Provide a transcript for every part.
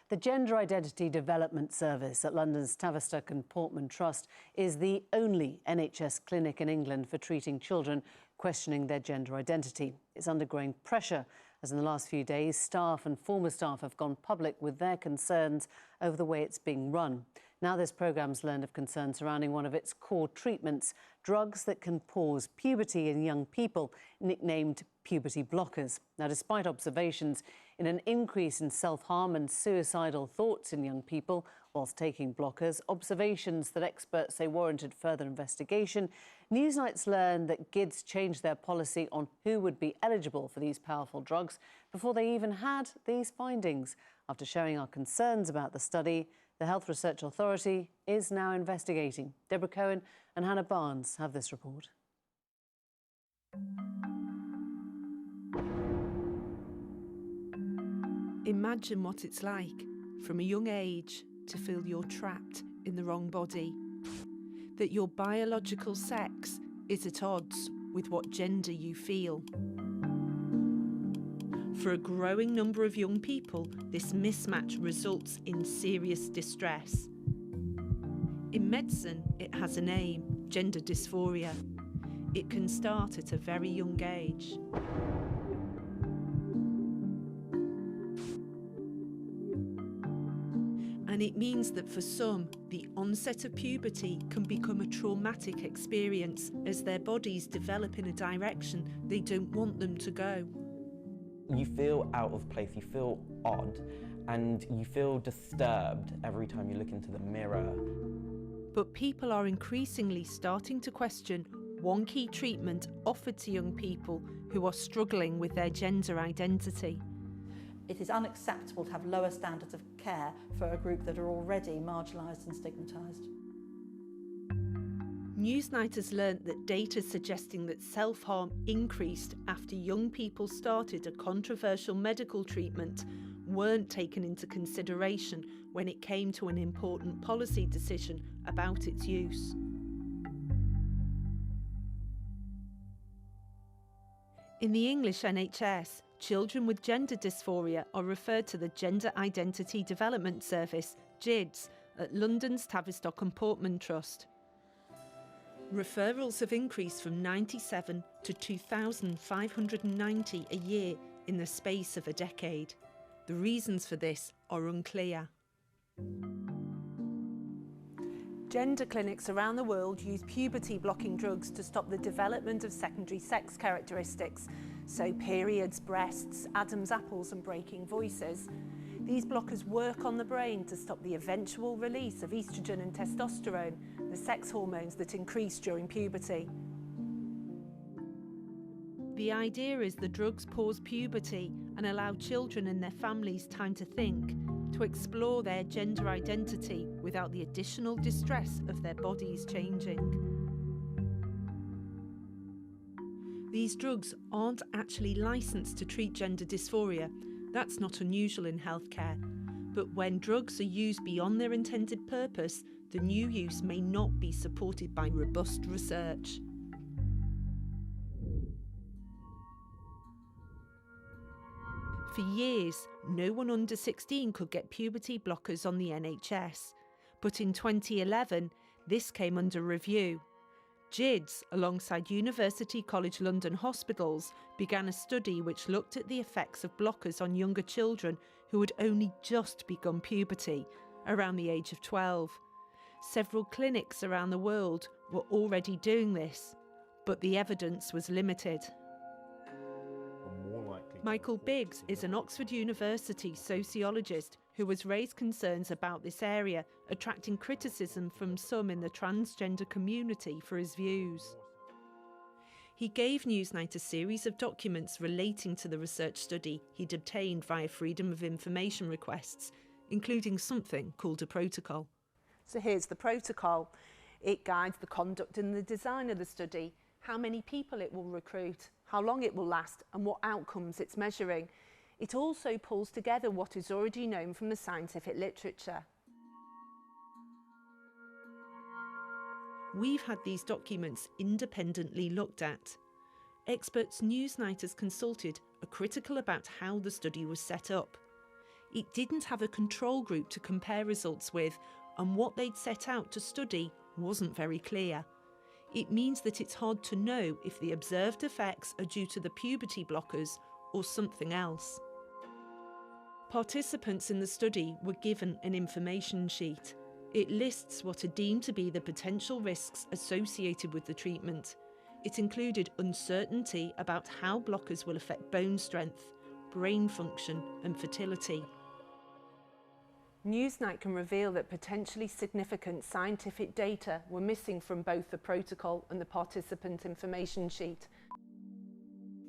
The Gender Identity Development Service at London's Tavistock and Portman Trust is the only NHS clinic in England for treating children questioning their gender identity. It's undergoing pressure as in the last few days, staff and former staff have gone public with their concerns over the way it's being run. Now this programme's learned of concerns surrounding one of its core treatments, drugs that can pause puberty in young people, nicknamed puberty blockers. Now, despite observations in an increase in self-harm and suicidal thoughts in young people whilst taking blockers, observations that experts say warranted further investigation, Newsnight's learned that GIDS changed their policy on who would be eligible for these powerful drugs before they even had these findings. After showing our concerns about the study, the Health Research Authority is now investigating. Deborah Cohen and Hannah Barnes have this report. Imagine what it's like from a young age to feel you're trapped in the wrong body, that your biological sex is at odds with what gender you feel. For a growing number of young people, this mismatch results in serious distress. In medicine, it has a name: gender dysphoria. It can start at a very young age. And it means that for some, the onset of puberty can become a traumatic experience as their bodies develop in a direction they don't want them to go. You feel out of place, you feel odd, and you feel disturbed every time you look into the mirror. But people are increasingly starting to question one key treatment offered to young people who are struggling with their gender identity. It is unacceptable to have lower standards of care for a group that are already marginalised and stigmatised. Newsnight has learnt that data suggesting that self-harm increased after young people started a controversial medical treatment weren't taken into consideration when it came to an important policy decision about its use. In the English NHS, children with gender dysphoria are referred to the Gender Identity Development Service, GIDS, at London's Tavistock and Portman Trust. Referrals have increased from 97 to 2,590 a year in the space of a decade. The reasons for this are unclear. Gender clinics around the world use puberty-blocking drugs to stop the development of secondary sex characteristics, so periods, breasts, Adam's apples and breaking voices. These blockers work on the brain to stop the eventual release of estrogen and testosterone, the sex hormones that increase during puberty. The idea is the drugs pause puberty and allow children and their families time to think, to explore their gender identity without the additional distress of their bodies changing. These drugs aren't actually licensed to treat gender dysphoria. That's not unusual in healthcare. But when drugs are used beyond their intended purpose, the new use may not be supported by robust research. For years, no one under 16 could get puberty blockers on the NHS. But in 2011, this came under review. GIDS, alongside University College London hospitals, began a study which looked at the effects of blockers on younger children who had only just begun puberty, around the age of 12. Several clinics around the world were already doing this, but the evidence was limited. Michael Biggs is an Oxford University sociologist who has raised concerns about this area, attracting criticism from some in the transgender community for his views. He gave Newsnight a series of documents relating to the research study he'd obtained via Freedom of Information requests, including something called a protocol. So here's the protocol. It guides the conduct and the design of the study, how many people it will recruit, how long it will last, and what outcomes it's measuring. It also pulls together what is already known from the scientific literature. We've had these documents independently looked at. Experts Newsnight has consulted are critical about how the study was set up. It didn't have a control group to compare results with, and what they'd set out to study wasn't very clear. It means that it's hard to know if the observed effects are due to the puberty blockers or something else. Participants in the study were given an information sheet. It lists what are deemed to be the potential risks associated with the treatment. It included uncertainty about how blockers will affect bone strength, brain function and fertility. Newsnight can reveal that potentially significant scientific data were missing from both the protocol and the participant information sheet.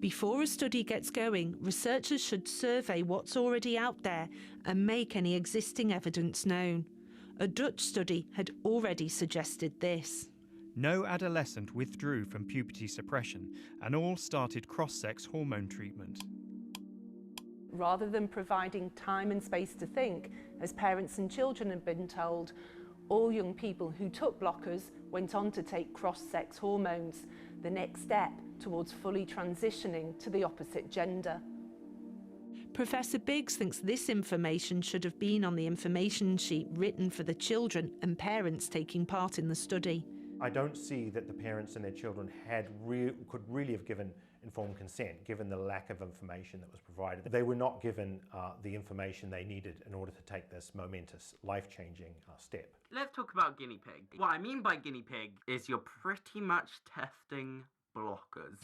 Before a study gets going, researchers should survey what's already out there and make any existing evidence known. A Dutch study had already suggested this. No adolescent withdrew from puberty suppression and all started cross-sex hormone treatment. Rather than providing time and space to think, as parents and children had been told, all young people who took blockers went on to take cross-sex hormones, the next step towards fully transitioning to the opposite gender. Professor Biggs thinks this information should have been on the information sheet written for the children and parents taking part in the study. I don't see that the parents and their children could really have given informed consent, given the lack of information that was provided. They were not given the information they needed in order to take this momentous, life-changing step. Let's talk about guinea pig. What I mean by guinea pig is you're pretty much testing blockers.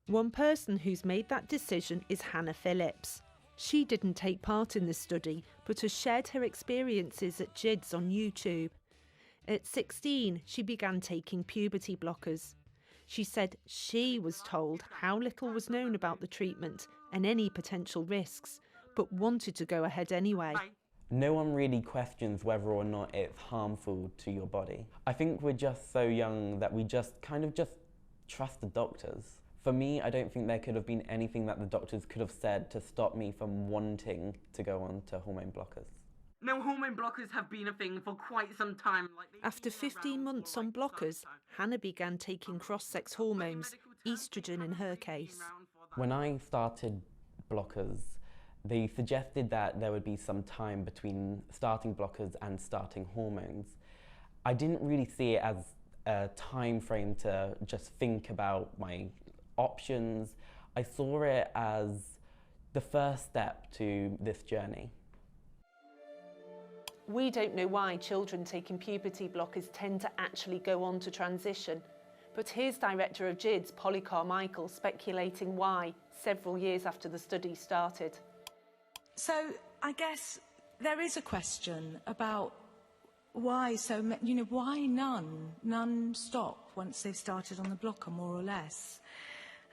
One person who's made that decision is Hannah Phillips. She didn't take part in this study, but has shared her experiences at GIDS on YouTube. At 16, she began taking puberty blockers. She said she was told how little was known about the treatment and any potential risks, but wanted to go ahead anyway. No one really questions whether or not it's harmful to your body. I think we're just so young that we just trust the doctors. For me, I don't think there could have been anything that the doctors could have said to stop me from wanting to go on to hormone blockers. Now, hormone blockers have been a thing for quite some time. After 15 months on blockers, Hannah began taking cross-sex hormones, estrogen in her case. When I started blockers, they suggested that there would be some time between starting blockers and starting hormones. I didn't really see it as a time frame to just think about my options. I saw it as the first step to this journey. We don't know why children taking puberty blockers tend to actually go on to transition, but here's Director of GIDS, Polly Carmichael, speculating why several years after the study started. So I guess there is a question about why why none stop once they've started on the blocker, more or less.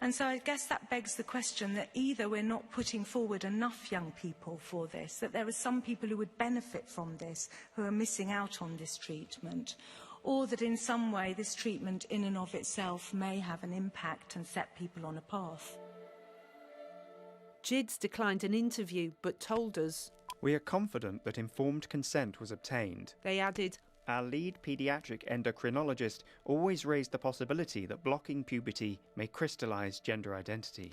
And so I guess that begs the question that either we're not putting forward enough young people for this, that there are some people who would benefit from this who are missing out on this treatment, or that in some way this treatment in and of itself may have an impact and set people on a path. GIDS declined an interview but told us, We are confident that informed consent was obtained. They added, Our lead paediatric endocrinologist always raised the possibility that blocking puberty may crystallise gender identity.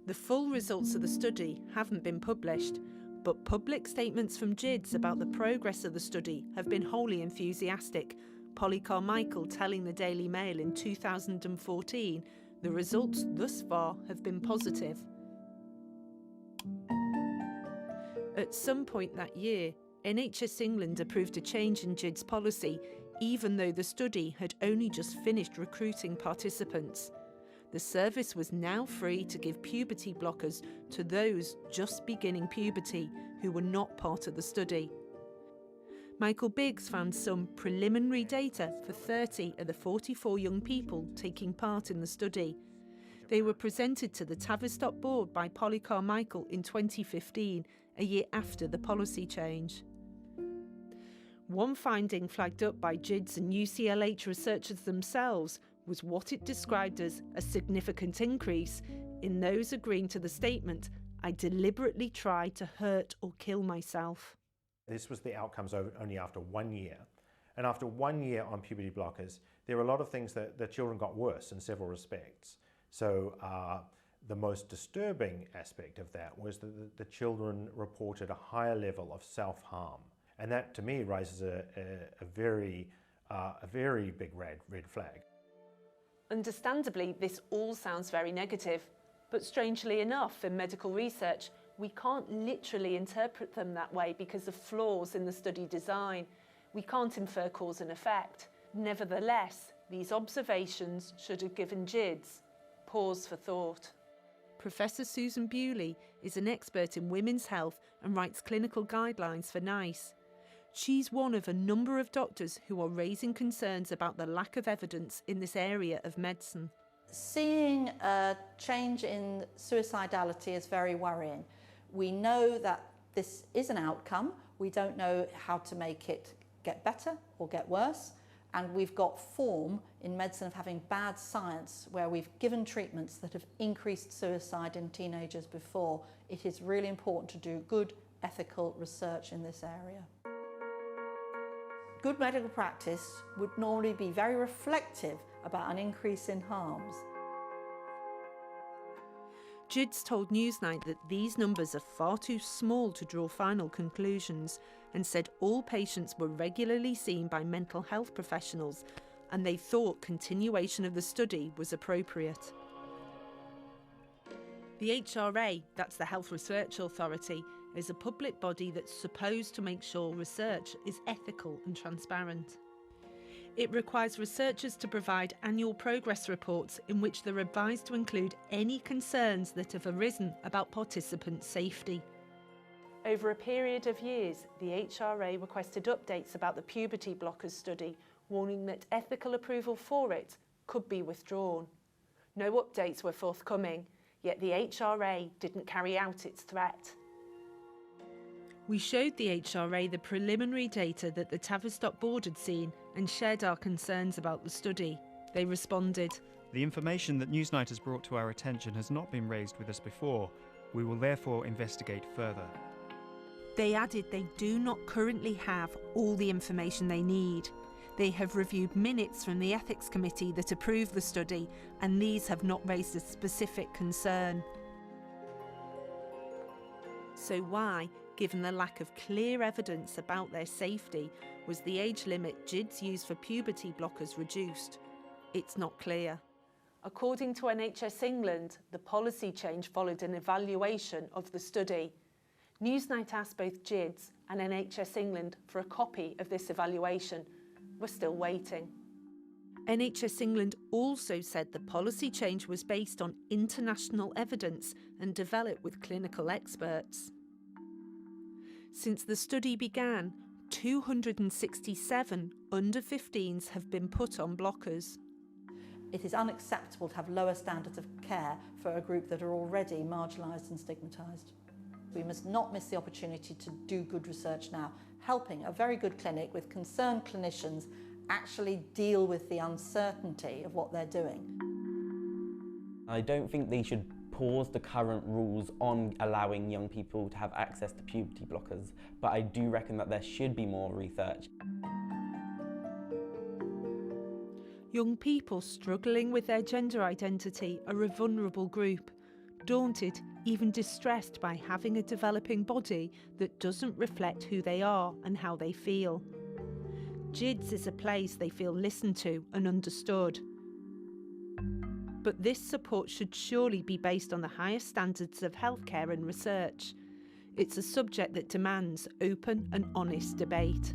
the full results of the study haven't been published, but public statements from GIDS about the progress of the study have been wholly enthusiastic. Polly Carmichael telling the Daily Mail in 2014, the results thus far have been positive. At some point that year, NHS England approved a change in GIDS policy, even though the study had only just finished recruiting participants. The service was now free to give puberty blockers to those just beginning puberty who were not part of the study. Michael Biggs found some preliminary data for 30 of the 44 young people taking part in the study. They were presented to the Tavistock board by Polly Carmichael in 2015, a year after the policy change. One finding flagged up by GIDS and UCLH researchers themselves was what it described as a significant increase in those agreeing to the statement, "I deliberately tried to hurt or kill myself." This was the outcomes only after 1 year. And after 1 year on puberty blockers, there were a lot of things that the children got worse in several respects. So The most disturbing aspect of that was that the children reported a higher level of self-harm. And that, to me, raises a very big red flag. Understandably, this all sounds very negative, but strangely enough, in medical research, we can't literally interpret them that way because of flaws in the study design. We can't infer cause and effect. Nevertheless, these observations should have given GIDS pause for thought. Professor Susan Bewley is an expert in women's health and writes clinical guidelines for NICE. She's one of a number of doctors who are raising concerns about the lack of evidence in this area of medicine. Seeing a change in suicidality is very worrying. We know that this is an outcome. We don't know how to make it get better or get worse. And we've got form in medicine of having bad science where we've given treatments that have increased suicide in teenagers before. It is really important to do good ethical research in this area. Good medical practice would normally be very reflective about an increase in harms. GIDS told Newsnight that these numbers are far too small to draw final conclusions and said all patients were regularly seen by mental health professionals and they thought continuation of the study was appropriate. The HRA, that's the Health Research Authority, is a public body that's supposed to make sure research is ethical and transparent. It requires researchers to provide annual progress reports in which they're advised to include any concerns that have arisen about participant safety. Over a period of years, the HRA requested updates about the puberty blockers study, warning that ethical approval for it could be withdrawn. No updates were forthcoming, yet the HRA didn't carry out its threat. We showed the HRA the preliminary data that the Tavistock board had seen and shared our concerns about the study. They responded. The information that Newsnight has brought to our attention has not been raised with us before. We will therefore investigate further. They added they do not currently have all the information they need. They have reviewed minutes from the ethics committee that approved the study, and these have not raised a specific concern. So why, given the lack of clear evidence about their safety, was the age limit GIDS used for puberty blockers reduced? It's not clear. According to NHS England, the policy change followed an evaluation of the study. Newsnight asked both GIDS and NHS England for a copy of this evaluation. We're still waiting. NHS England also said the policy change was based on international evidence and developed with clinical experts. Since the study began, 267 under-15s have been put on blockers. It is unacceptable to have lower standards of care for a group that are already marginalised and stigmatised. We must not miss the opportunity to do good research now, helping a very good clinic with concerned clinicians actually deal with the uncertainty of what they're doing. I don't think they should pause the current rules on allowing young people to have access to puberty blockers, but I do reckon that there should be more research. Young people struggling with their gender identity are a vulnerable group, daunted, even distressed by having a developing body that doesn't reflect who they are and how they feel. GIDS is a place they feel listened to and understood. But this support should surely be based on the highest standards of healthcare and research. It's a subject that demands open and honest debate.